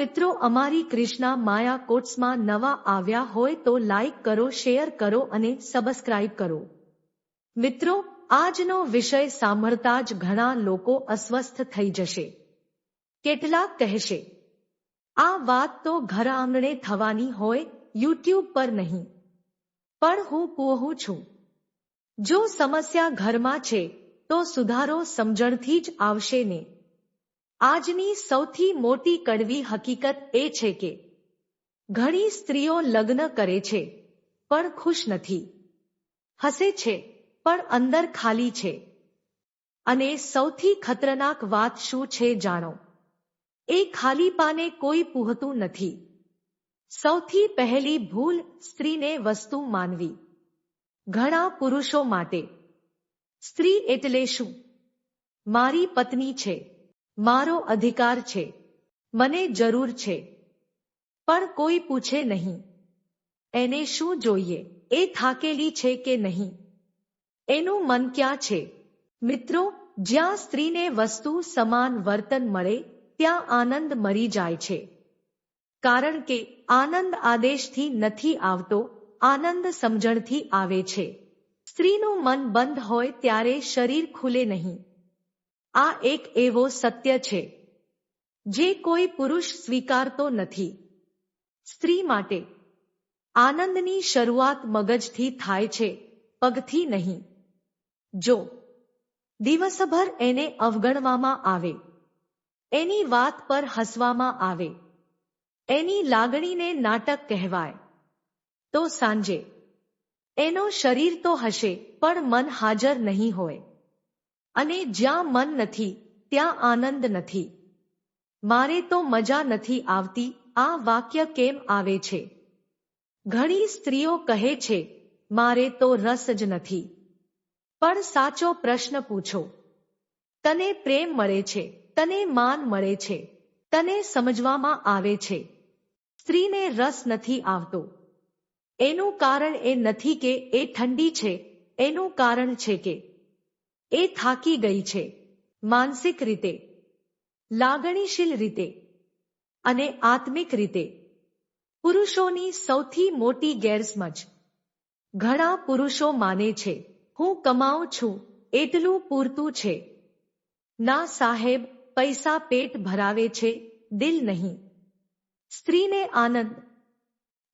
મિત્રો, અમારી કૃષ્ણા માયા કોટ્સમાં નવા આવ્યા હોય તો લાઈક કરો, શેર કરો અને સબસ્ક્રાઇબ કરો. મિત્રો, આજનો વિષય સાંભળતા જ ઘણા લોકો અસ્વસ્થ થઈ જશે. કેટલાક કહેશે, આ વાત તો ઘર આંગણે થવાની હોય, યુટ્યુબ પર નહીં. પણ હું કહું છું, જો સમસ્યા ઘરમાં છે તો સુધારો સમજણથી જ આવશે ને. આજની સૌથી મોટી કડવી હકીકત એ છે કે ઘણી સ્ત્રીઓ લગ્ન કરે છે પણ ખુશ નથી, હસે છે પણ અંદર ખાલી છે. અને સૌથી ખતરનાક વાત શું છે જાણો? એ ખાલીપાને કોઈ પૂહતું નથી. સૌથી પહેલી ભૂલ સ્ત્રીને વસ્તુ માનવી. ઘણા પુરુષો માટે સ્ત્રી એટલે શું? મારી પત્ની છે, મારો અધિકાર છે, મને જરૂર છે. પણ કોઈ પૂછે નહીં, એને શું જોઈએ? એ થાકેલી છે કે નહીં? એનું મન ક્યાં છે? મિત્રો, જ્યાં સ્ત્રીને વસ્તુ સમાન વર્તન મળે ત્યાં આનંદ મરી જાય છે. કારણ કે આનંદ આદેશથી નથી આવતો, આનંદ સમજણથી આવે છે. સ્ત્રીનું મન બંધ હોય ત્યારે શરીર ખુલે નહીં. આ એક એવો સત્ય છે જે કોઈ પુરુષ સ્વીકારતો નથી. સ્ત્રી માટે આનંદની શરૂઆત મગજથી થાય છે, પગથી નહીં. જો દિવસભર એને અવગણવામાં આવે, એની વાત પર હસવામાં આવે, એની લાગણીને નાટક કહેવાય, તો સાંજે એનો શરીર તો હશે પણ મન હાજર નહીં હોય. અને જ્યાં મન નથી ત્યાં આનંદ નથી. મારે તો મજા નથી આવતી, આ વાક્ય કેમ આવે છે? ઘણી સ્ત્રીઓ કહે છે, મારે તો રસ જ નથી. પણ સાચો પ્રશ્ન પૂછો, તને પ્રેમ મળે છે, તને માન મળે છે, તને સમજવામાં આવે છે. સ્ત્રીને રસ નથી આવતો. એનું કારણ એ નથી કે એ ઠંડી છે, એનું કારણ છે કે એ થાકી ગઈ છે, માનસિક રીતે, લાગણીશીલ રીતે અને આત્મિક રીતે. પુરુષોની સૌથી મોટી ગેરસમજ, ઘણા પુરુષો માને છે, હું કમાઉં છું એટલું પૂરતું છે. ના સાહેબ, પૈસા પેટ ભરાવે છે, દિલ નહીં. સ્ત્રીને આનંદ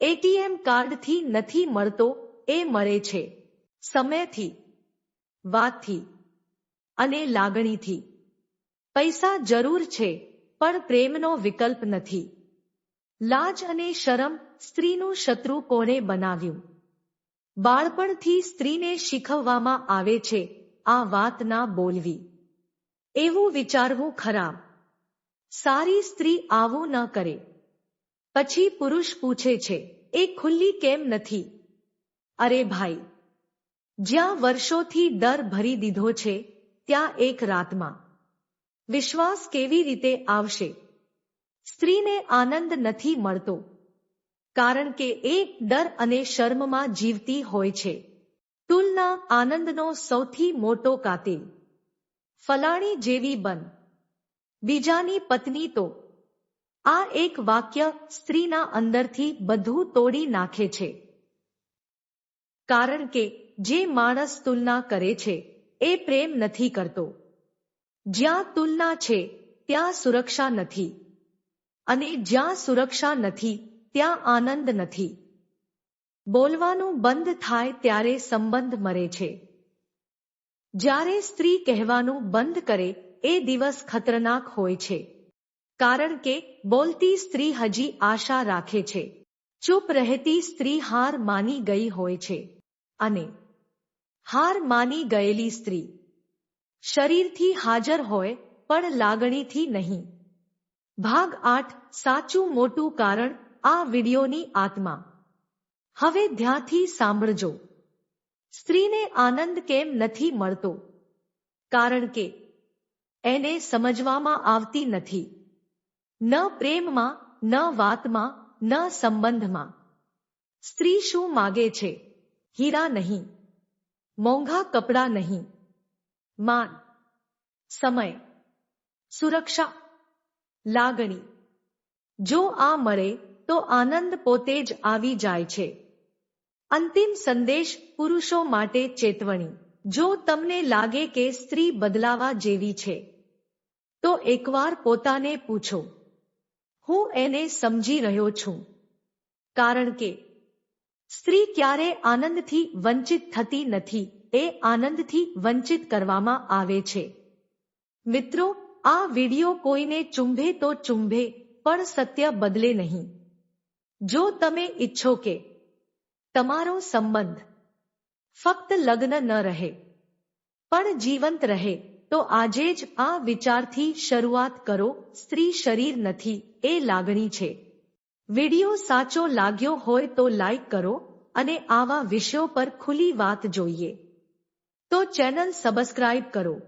એટીએમ કાર્ડથી નથી મળતો, એ મળે છે સમયથી, વાતથી અને લાગણીથી. પૈસા જરૂર છે પણ પ્રેમનો વિકલ્પ નથી. લાજ અને શરમ સ્ત્રીનું શત્રુ કોણે બનાવ્યું? બાળપણથી સ્ત્રીને શીખવવામાં આવે છે, આ વાત ના બોલવી, એવું વિચારવું ખરાબ. સારી સ્ત્રી આવું ન કરે. પછી પુરુષ પૂછે છે, એ ખુલ્લી કેમ નથી? અરે ભાઈ, જ્યાં વર્ષોથી ડર ભરી દીધો છે ત્યાં એક રાતમાં વિશ્વાસ કેવી રીતે આવશે? સ્ત્રીને આનંદ નથી મળતો કારણ કે એ ડર અને શર્મમાં જીવતી હોય છે. તુલના આનંદનો સૌથી મોટો કાતિલ. ફલાણી જેવી બન, બીજાની પત્ની તો. આ એક વાક્ય સ્ત્રીના અંદરથી બધું તોડી નાખે છે. કારણ કે જે માણસ તુલના કરે છે એ પ્રેમ નથી કરતો. જ્યાં તુલના છે ત્યાં સુરક્ષા નથી, અને જ્યાં સુરક્ષા નથી ત્યાં આનંદ નથી. બોલવાનું બંધ થાય ત્યારે સંબંધ મરે છે. જ્યારે સ્ત્રી કહેવાનું બંધ કરે એ દિવસ ખતરનાક હોય છે. કારણ કે બોલતી સ્ત્રી હજી આશા રાખે છે. ચૂપ રહેતી સ્ત્રી હાર માની ગઈ હોય છે. અને હાર માની ગયેલી સ્ત્રી શરીરથી હાજર હોય પણ લાગણીથી નહીં. ભાગ 8, સાચું મોટું કારણ, આ વિડિયોની આત્મા. હવે ધ્યાનથી સાંભળજો. સ્ત્રીને આનંદ કેમ નથી મળતો? કારણ કે એને સમજવામાં આવતી નથી. ન પ્રેમમાં, ન વાતમાં, ન સંબંધમાં. સ્ત્રી શું માગે છે? હીરા નહીં, મોંઘા કપડાં નહીં, માન, સમય, સુરક્ષા, લાગણી. જો આ મળે તો આનંદ પોતે જ આવી જાય છે. અંતિમ સંદેશ પુરુષો માટે ચેતવણી. જો તમને લાગે કે સ્ત્રી બદલાવા જેવી છે, તો એકવાર પોતાને પૂછો, હું એને સમજી રહ્યો છું? કારણ કે સ્ત્રી ક્યારે આનંદથી વંચિત થતી નથી, એ આનંદથી વંચિત કરવામાં આવે છે. મિત્રો, આ વિડિયો કોઈને ચુંભે તો ચુંભે, પણ સત્ય બદલે નહીં. જો તમે ઈચ્છો કે તમારો સંબંધ ફક્ત લગ્ન ન રહે, પણ જીવંત રહે, તો આજે જ આ વિચારથી શરૂઆત કરો. સ્ત્રી શરીર નથી, એ લાગણી છે. વિડિયો સાચો લાગ્યો હોય તો લાઈક કરો, અને આવા વિષયો પર ખુલ્લી વાત જોઈએ તો ચેનલ સબસ્ક્રાઇબ કરો.